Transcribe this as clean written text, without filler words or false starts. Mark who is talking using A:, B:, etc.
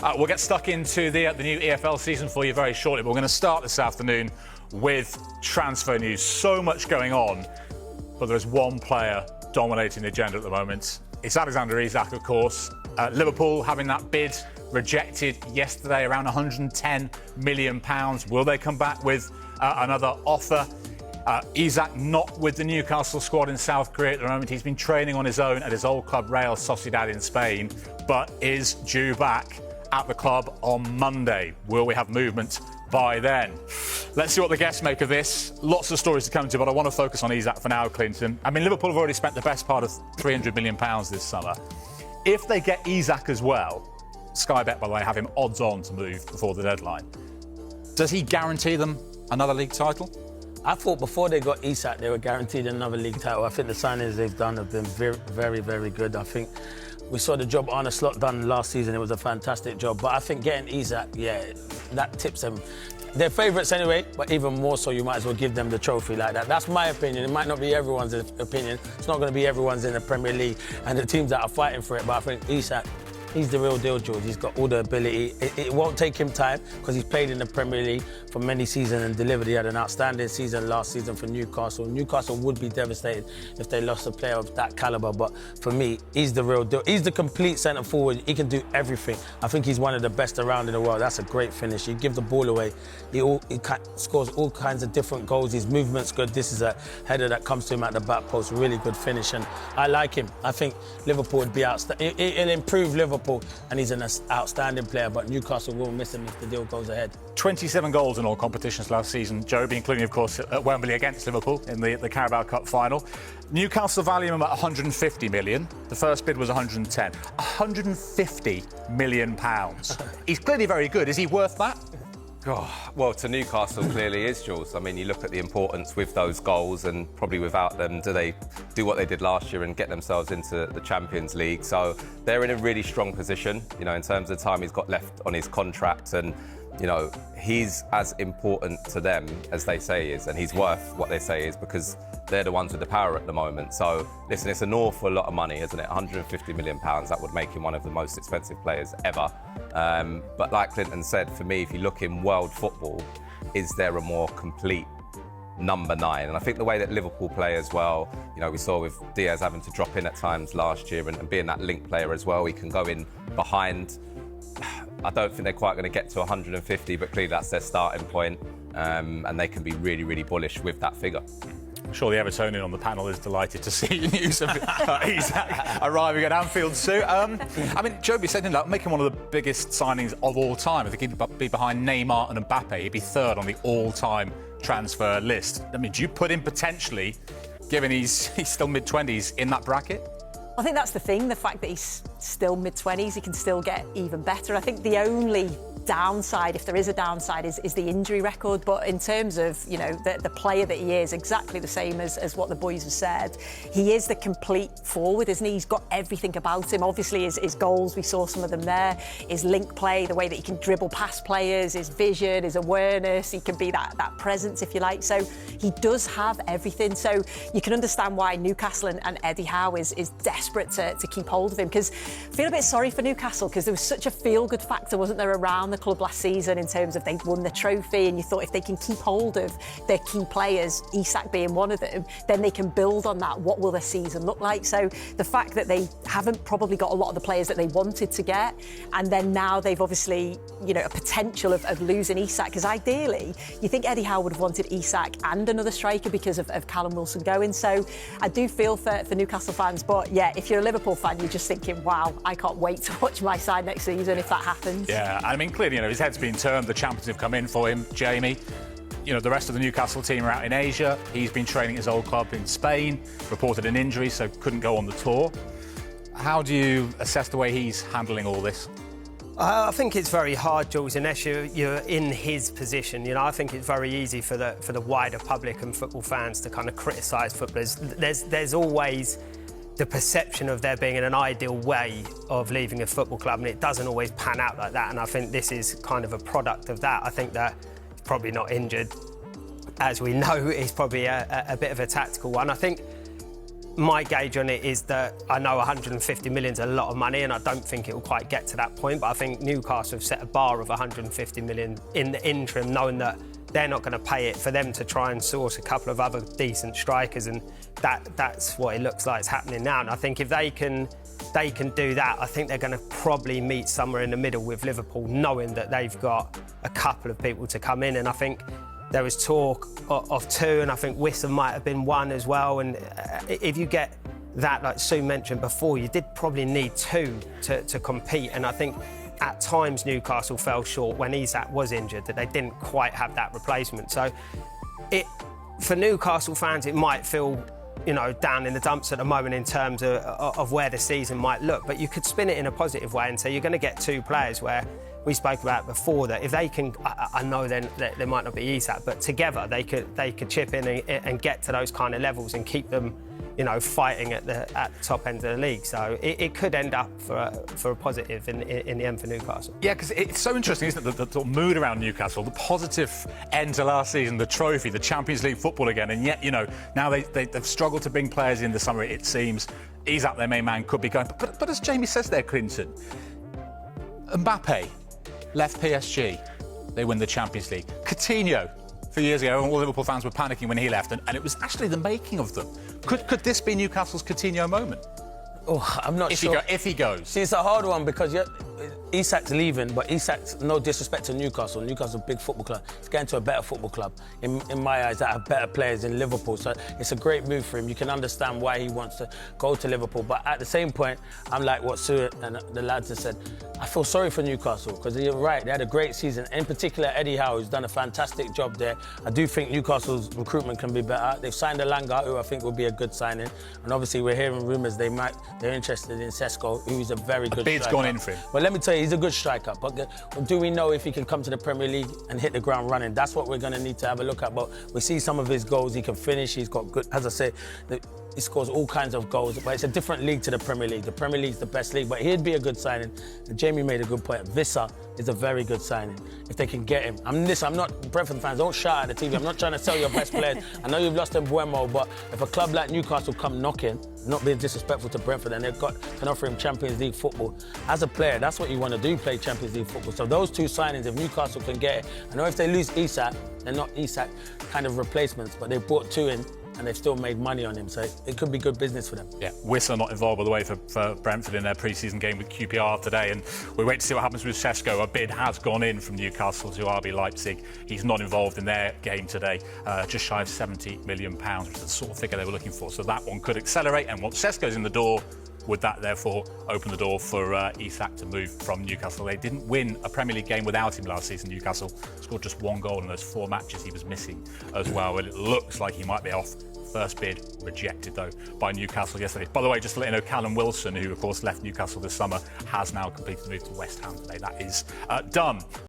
A: We'll get stuck into the new EFL season for you very shortly, but we're going to start this afternoon with transfer news. So much going on, but there's one player dominating the agenda at the moment. It's Alexander Isak, of course. Liverpool having that bid rejected yesterday, around £110 million. Will they come back with another offer? Isak not with the Newcastle squad in South Korea at the moment. He's been training on his own at his old club Real Sociedad in Spain, but is due back at the club on Monday. Will we have movement by then? Let's see what the guests make of this. Lots of stories to come to, but I want to focus on Isak for now, Clinton. I mean, Liverpool have already spent the best part of £300 million this summer. If they get Isak as well, Sky Bet, by the way, have him odds on to move before the deadline. Does he guarantee them another league title?
B: I thought before they got Isak, they were guaranteed another league title. I think the signings they've done have been very, very, very good. I think we saw the job Arne done last season. It was a fantastic job. But I think getting Isak, that tips them. They're favourites anyway, but even more so, you might as well give them the trophy like that. That's my opinion. It might not be everyone's opinion. It's not going to be everyone's in the Premier League and the teams that are fighting for it. But I think Isak, he's the real deal, George. He's got all the ability. It won't take him time because he's played in the Premier League for many seasons and delivered. He had an outstanding season last season for Newcastle. Newcastle would be devastated if they lost a player of that calibre. But for me, he's the real deal. He's the complete centre forward. He can do everything. I think he's one of the best around in the world. That's a great finish. He gives the ball away. He scores all kinds of different goals. His movement's good. This is a header that comes to him at the back post. Really good finish. And I like him. I think Liverpool would be outstanding. It'll improve Liverpool. And he's an outstanding player, but Newcastle will miss him if the deal goes ahead. 27 goals in all competitions last season, Joby, including, of course, at Wembley against Liverpool in the Carabao Cup final. Newcastle value him at 150 million. The first bid was 110. 150 million pounds. He's clearly very good. Is he worth that?
C: Oh, well, to Newcastle clearly is, Jules. I mean, you look at the importance with those goals, and probably without them, do they do what they did last year and get themselves into the Champions League? So they're in a really strong position, you know, in terms of the time he's got left on his contract, and you know, he's as important to them as they say he is, and he's worth what they say he is because they're the ones with the power at the moment. So, listen, it's an awful lot of money, isn't it? £150 million, that would make him one of the most expensive players ever. But like Clinton said, for me, if you look in world football, is there a more complete number 9? And I think the way that Liverpool play as well, you know, we saw with Diaz having to drop in at times last year and being that link player as well, he can go in behind. I don't think they're quite going to get to 150, but clearly that's their starting point, and they can be really, really bullish with that figure.
A: I'm sure the Evertonian on the panel is delighted to see news of Isak arriving at Anfield soon. I mean, Joby said that making one of the biggest signings of all time. I think he'd be behind Neymar and Mbappe. He'd be third on the all-time transfer list. I mean, do you put him potentially, given he's still mid-20s, in that bracket?
D: I think that's the thing, the fact that he's still mid-20s, he can still get even better. I think the only downside, if there is a downside, is the injury record. But in terms of, you know, the player that he is, exactly the same as what the boys have said. He is the complete forward, isn't he? He's got everything about him. Obviously, his goals, we saw some of them there. His link play, the way that he can dribble past players, his vision, his awareness. He can be that presence, if you like. So he does have everything. So you can understand why Newcastle and Eddie Howe is desperate to keep hold of him. Because I feel a bit sorry for Newcastle, because there was such a feel-good factor, wasn't there, around the club last season in terms of they'd won the trophy, and you thought if they can keep hold of their key players, Isak being one of them, then they can build on that. What will their season look like? So the fact that they haven't probably got a lot of the players that they wanted to get, and then now they've obviously, you know, a potential of losing Isak, because ideally you think Eddie Howe would have wanted Isak and another striker because of Callum Wilson going. So I do feel for Newcastle fans, but yeah, if you're a Liverpool fan, you're just thinking, wow, I can't wait to watch my side next season if that happens.
A: Yeah, I mean, clearly, you know, his head's been turned. The champions have come in for him, Jamie. You know, the rest of the Newcastle team are out in Asia. He's been training his old club in Spain, reported an injury, so couldn't go on the tour. How do you assess the way he's handling all this?
E: I think it's very hard, Jules, unless you're in his position. You know, I think it's very easy for the wider public and football fans to kind of criticise footballers. There's always the perception of there being an ideal way of leaving a football club, and it doesn't always pan out like that. And I think this is kind of a product of that. I think that he's probably not injured. As we know, it's probably a bit of a tactical one. I think my gauge on it is that I know 150 million is a lot of money, and I don't think it will quite get to that point. But I think Newcastle have set a bar of 150 million in the interim, knowing that they're not going to pay it, for them to try and source a couple of other decent strikers, and that's what it looks like is happening now. And I think if they can do that, I think they're going to probably meet somewhere in the middle with Liverpool, knowing that they've got a couple of people to come in. And I think there was talk of two, and I think Wissa might have been one as well. And if you get that, like Sue mentioned before, you did probably need two to compete. And I think at times Newcastle fell short when Isak was injured, that they didn't quite have that replacement. So for Newcastle fans, it might feel, you know, down in the dumps at the moment in terms of where the season might look. But you could spin it in a positive way and say you're going to get two players where we spoke about before, that if they can, I know then there might not be Isak, but together they could chip in and get to those kind of levels and keep them, you know, fighting at the top end of the league. So it could end up for a positive in the end for Newcastle.
A: Yeah, because it's so interesting, isn't it, the sort of mood around Newcastle, the positive end to last season, the trophy, the Champions League football again, and yet, you know, now they've struggled to bring players in the summer, it seems. Isak, their main man, could be going. But as Jamie says there, Clinton, Mbappe left PSG, they win the Champions League. Coutinho, a few years ago, all Liverpool fans were panicking when he left, and it was actually the making of them. Could this be Newcastle's Coutinho moment?
B: Oh, I'm not sure.
A: If he goes.
B: See, it's a hard one because Isak's leaving, but Isak's, no disrespect to Newcastle. Newcastle's a big football club. He's getting to a better football club, in my eyes, that have better players in Liverpool. So it's a great move for him. You can understand why he wants to go to Liverpool. But at the same point, I'm like what Sue and the lads have said. I feel sorry for Newcastle because you're right, they had a great season. In particular, Eddie Howe, who's done a fantastic job there. I do think Newcastle's recruitment can be better. They've signed Alanga, who I think will be a good signing. And obviously, we're hearing rumours they're interested in Sesko, who's a very good striker.
A: Bid's gone in for him.
B: But let me tell you, he's a good striker. But do we know if he can come to the Premier League and hit the ground running? That's what we're going to need to have a look at. But we see some of his goals. He can finish. He's got good, as I say, he scores all kinds of goals. But it's a different league to the Premier League. The Premier League's the best league. But he'd be a good signing. And Jamie made a good point. Wissa is a very good signing if they can get him. I'm not Brentford fans. Don't shout at the TV. I'm not trying to sell your best players. I know you've lost Mbuemo, but if a club like Newcastle come knocking, not being disrespectful to Brentford, and can offer him Champions League football as a player, that's what you want to do, play Champions League football. So those two signings, if Newcastle can get it, I know if they lose Isak, they're not Isak kind of replacements, but they brought two in and they've still made money on him, so it could be good business for them. Yeah,
A: Wissa not involved, by the way, for Brentford in their pre-season game with QPR today, and we wait to see what happens with Sesko. A bid has gone in from Newcastle to RB Leipzig. He's not involved in their game today, just shy of £70 million, which is the sort of figure they were looking for. So that one could accelerate, and once Sesko's in the door, would that therefore open the door for Isak to move from Newcastle? They didn't win a Premier League game without him last season. Newcastle scored just one goal in those 4 matches he was missing as well, and it looks like he might be off. First bid rejected, though, by Newcastle yesterday. By the way, just to let you know, Callum Wilson, who, of course, left Newcastle this summer, has now completed the move to West Ham today. That is done.